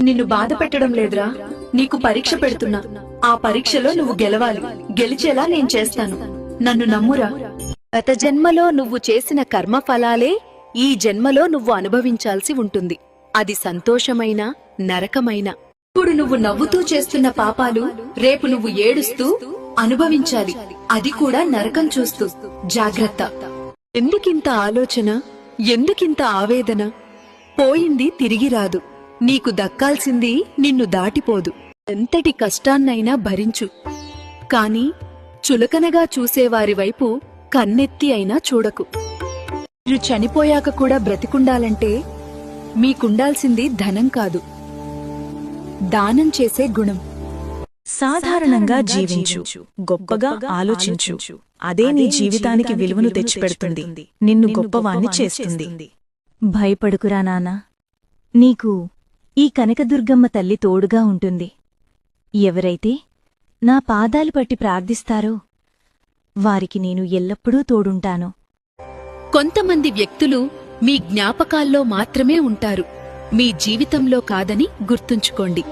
నిన్ను బాధ పెట్టడం లేదురా. నీకు పరీక్ష పెడుతున్నా. ఆ పరీక్షలో నువ్వు గెలవాలి. గెలిచేలా నేను చేస్తాను. నన్ను నమ్మురా. గత జన్మలో నువ్వు చేసిన కర్మఫలాలే ఈ జన్మలో నువ్వు అనుభవించాల్సి ఉంటుంది. అది సంతోషమైన నరకమైన. ఇప్పుడు నువ్వు నవ్వుతూ చేస్తున్న పాపాలు రేపు నువ్వు ఏడుస్తూ అనుభవించాలి. అది కూడా నరకం చూస్తూ. జాగ్రత్త. ఎందుకింత ఆలోచన? ఎందుకింత ఆవేదన? పోయింది తిరిగి రాదు. నీకు దక్కాల్సింది నిన్ను దాటిపోదు. ఎంతటి కష్టాన్నైనా భరించు. కాని చులకనగా చూసేవారి వైపు కన్నెత్తి అయినా చూడకు. మీరు చనిపోయాక కూడా బ్రతికుండాలంటే మీకుండాల్సింది ధనం కాదు, దానం చేసే గుణం. సాధారణంగా జీవించు, గొప్పగా ఆలోచించు. అదే నీ జీవితానికి విలువను తెచ్చిపెడుతుంది, నిన్ను గొప్పవాణ్ణి చేస్తుంది. భయపడుకురా నాన్నా. నీకు ఈ కనకదుర్గమ్మ తల్లి తోడుగా ఉంటుంది. ఎవరైతే నా పాదాలు పట్టి ప్రార్థిస్తారో వారికి నేను ఎల్లప్పుడూ తోడుంటాను. కొంతమంది వ్యక్తులు మీ జ్ఞాపకాల్లో మాత్రమే ఉంటారు, మీ జీవితంలో కాదని గుర్తుంచుకోండి.